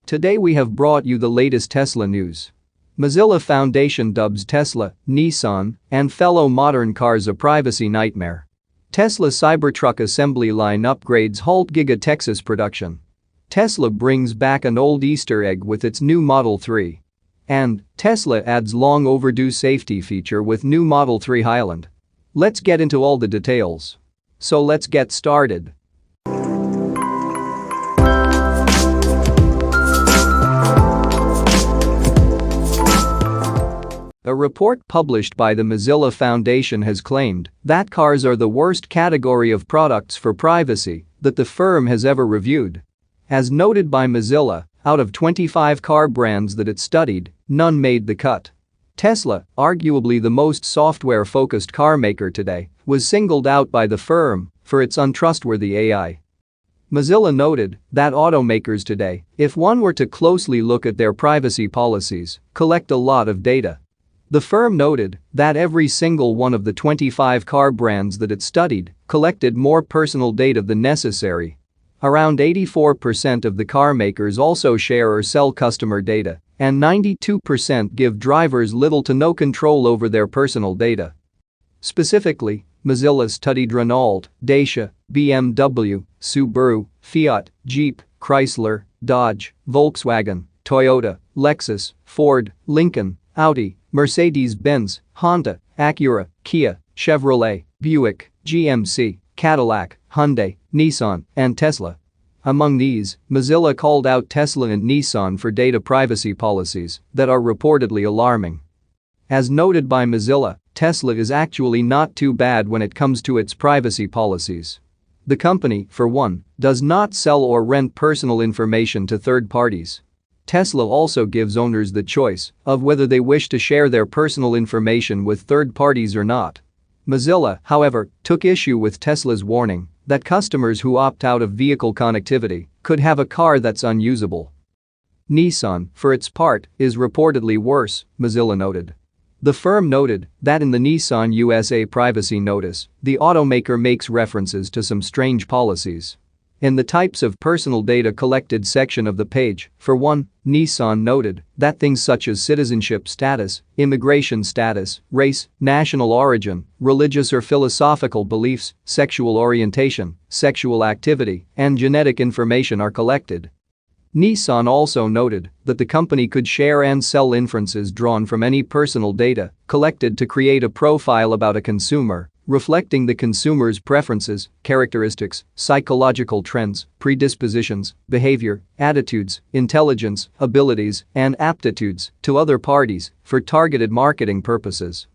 Today we have brought you the latest Tesla news. Mozilla Foundation dubs Tesla, Nissan, and fellow modern cars a privacy nightmare. Tesla Cybertruck assembly line upgrades halt Giga Texas production. Tesla brings back an old Easter egg with its new Model 3. And Tesla adds long overdue safety feature with new Model 3 Highland. Let's get into all the details. So let's get started. A report published by the Mozilla Foundation has claimed that cars are the worst category of products for privacy that the firm has ever reviewed. As noted by Mozilla, out of 25 car brands that it studied, none made the cut. Tesla, arguably the most software-focused car maker today, was singled out by the firm for its untrustworthy AI. Mozilla noted that automakers today, if one were to closely look at their privacy policies, collect a lot of data. The firm noted that every single one of the 25 car brands that it studied collected more personal data than necessary. Around 84% of the car makers also share or sell customer data, and 92% give drivers little to no control over their personal data. Specifically, Mozilla studied Renault, Dacia, BMW, Subaru, Fiat, Jeep, Chrysler, Dodge, Volkswagen, Toyota, Lexus, Ford, Lincoln, Audi, Mercedes-Benz, Honda, Acura, Kia, Chevrolet, Buick, GMC, Cadillac, Hyundai, Nissan, and Tesla. Among these, Mozilla called out Tesla and Nissan for data privacy policies that are reportedly alarming. As noted by Mozilla, Tesla is actually not too bad when it comes to its privacy policies. The company, for one, does not sell or rent personal information to third parties. Tesla also gives owners the choice of whether they wish to share their personal information with third parties or not. Mozilla, however, took issue with Tesla's warning that customers who opt out of vehicle connectivity could have a car that's unusable. Nissan, for its part, is reportedly worse, Mozilla noted. The firm noted that in the Nissan USA privacy notice, the automaker makes references to some strange policies. In the types of personal data collected section of the page, for one, Nissan noted that things such as citizenship status, immigration status, race, national origin, religious or philosophical beliefs, sexual orientation, sexual activity, and genetic information are collected. Nissan also noted that the company could share and sell inferences drawn from any personal data collected to create a profile about a consumer, reflecting the consumer's preferences, characteristics, psychological trends, predispositions, behavior, attitudes, intelligence, abilities, and aptitudes to other parties for targeted marketing purposes.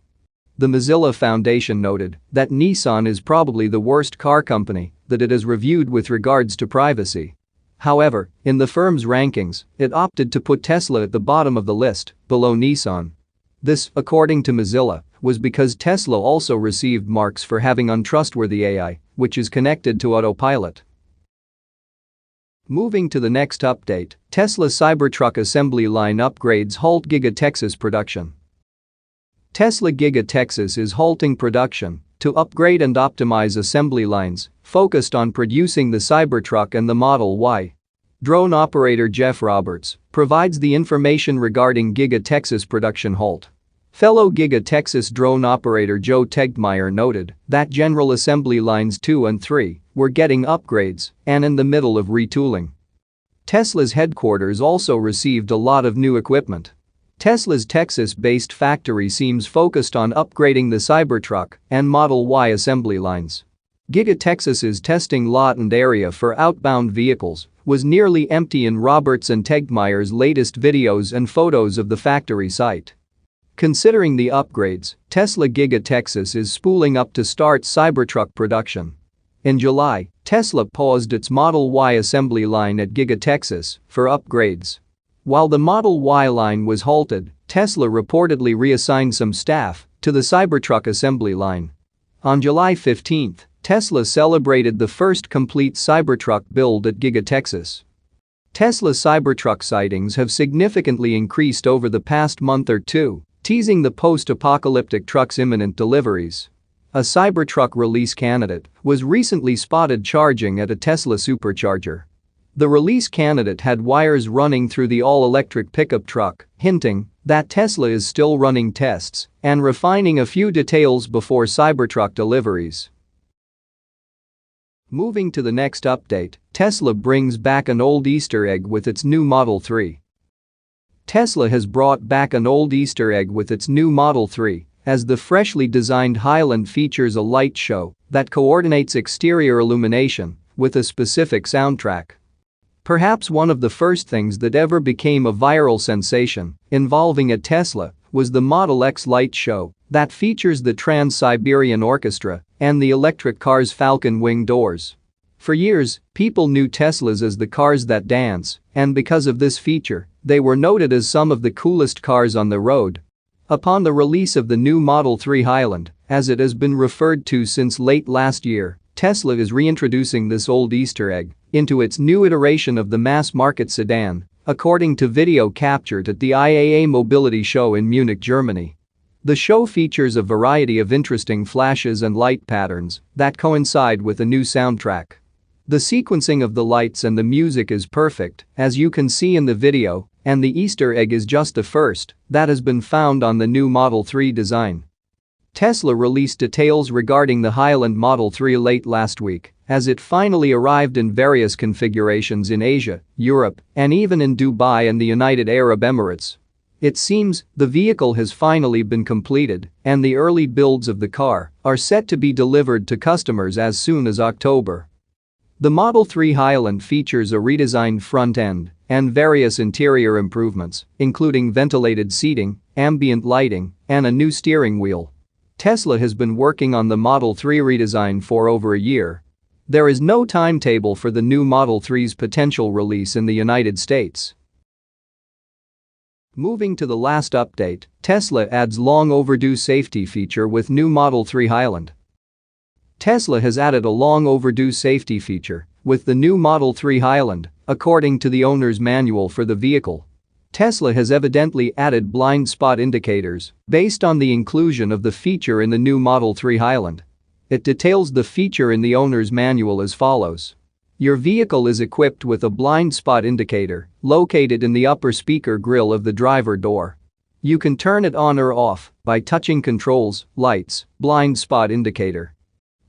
The Mozilla Foundation noted that Nissan is probably the worst car company that it has reviewed with regards to privacy. However, in the firm's rankings, it opted to put Tesla at the bottom of the list, below Nissan. This, according to Mozilla, was because Tesla also received marks for having untrustworthy AI, which is connected to autopilot. Moving to the next update, Tesla Cybertruck assembly line upgrades halt Giga Texas production. Tesla Giga Texas is halting production to upgrade and optimize assembly lines focused on producing the Cybertruck and the Model Y. Drone operator Jeff Roberts provides the information regarding Giga Texas production halt. Fellow Giga Texas drone operator Joe Tegmeyer noted that General Assembly Lines 2 and 3 were getting upgrades and in the middle of retooling. Tesla's headquarters also received a lot of new equipment. Tesla's Texas-based factory seems focused on upgrading the Cybertruck and Model Y assembly lines. Giga Texas's testing lot and area for outbound vehicles was nearly empty in Roberts and Tegmeyer's latest videos and photos of the factory site. Considering the upgrades, Tesla Giga Texas is spooling up to start Cybertruck production. In July, Tesla paused its Model Y assembly line at Giga Texas for upgrades. While the Model Y line was halted, Tesla reportedly reassigned some staff to the Cybertruck assembly line. On July 15, Tesla celebrated the first complete Cybertruck build at Giga Texas. Tesla Cybertruck sightings have significantly increased over the past month or two, teasing the post-apocalyptic truck's imminent deliveries. A Cybertruck release candidate was recently spotted charging at a Tesla supercharger. The release candidate had wires running through the all-electric pickup truck, hinting that Tesla is still running tests and refining a few details before Cybertruck deliveries. Moving to the next update, Tesla brings back an old Easter egg with its new Model 3. Tesla has brought back an old Easter egg with its new Model 3, as the freshly designed Highland features a light show that coordinates exterior illumination with a specific soundtrack. Perhaps one of the first things that ever became a viral sensation involving a Tesla was the Model X light show that features the Trans-Siberian Orchestra and the electric car's falcon wing doors. For years, people knew Teslas as the cars that dance, and because of this feature, they were noted as some of the coolest cars on the road. Upon the release of the new Model 3 Highland, as it has been referred to since late last year, Tesla is reintroducing this old Easter egg into its new iteration of the mass-market sedan, according to video captured at the IAA Mobility Show in Munich, Germany. The show features a variety of interesting flashes and light patterns that coincide with a new soundtrack. The sequencing of the lights and the music is perfect, as you can see in the video, and the Easter egg is just the first that has been found on the new Model 3 design. Tesla released details regarding the Highland Model 3 late last week, as it finally arrived in various configurations in Asia, Europe, and even in Dubai and the United Arab Emirates. It seems the vehicle has finally been completed, and the early builds of the car are set to be delivered to customers as soon as October. The Model 3 Highland features a redesigned front end and various interior improvements, including ventilated seating, ambient lighting, and a new steering wheel. Tesla has been working on the Model 3 redesign for over a year. There is no timetable for the new Model 3's potential release in the United States. Moving to the last update, Tesla adds long overdue safety feature with new Model 3 Highland. Tesla has added a long overdue safety feature with the new Model 3 Highland, according to the owner's manual for the vehicle. Tesla has evidently added blind spot indicators based on the inclusion of the feature in the new Model 3 Highland. It details the feature in the owner's manual as follows. Your vehicle is equipped with a blind spot indicator located in the upper speaker grille of the driver door. You can turn it on or off by touching controls, lights, blind spot indicator.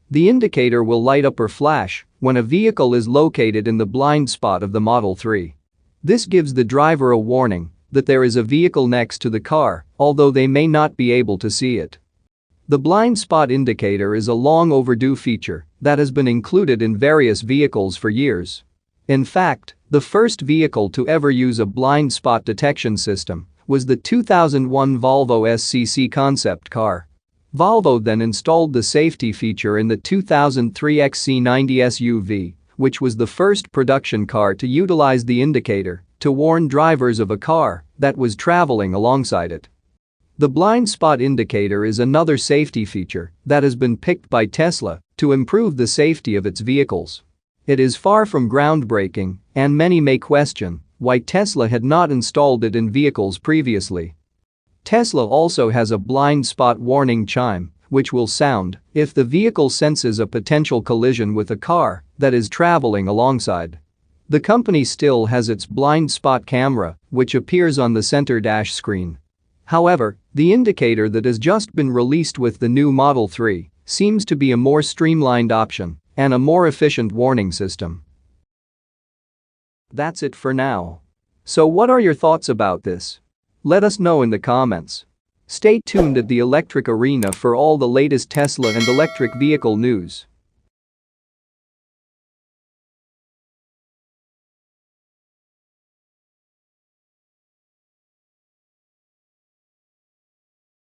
The indicator will light up or flash when a vehicle is located in the blind spot of the Model 3. This gives the driver a warning that there is a vehicle next to the car, although they may not be able to see it. The blind spot indicator is a long overdue feature that has been included in various vehicles for years. In fact, the first vehicle to ever use a blind spot detection system was the 2001 Volvo SCC concept car. Volvo then installed the safety feature in the 2003 XC90 SUV, which was the first production car to utilize the indicator to warn drivers of a car that was traveling alongside it. The blind spot indicator is another safety feature that has been picked by Tesla to improve the safety of its vehicles. It is far from groundbreaking, and many may question why Tesla had not installed it in vehicles previously. Tesla also has a blind spot warning chime, which will sound if the vehicle senses a potential collision with a car that is traveling alongside. The company still has its blind spot camera, which appears on the center dash screen. However, the indicator that has just been released with the new Model 3 seems to be a more streamlined option and a more efficient warning system. That's it for now. So what are your thoughts about this? Let us know in the comments. Stay tuned at the Electric Arena for all the latest Tesla and electric vehicle news.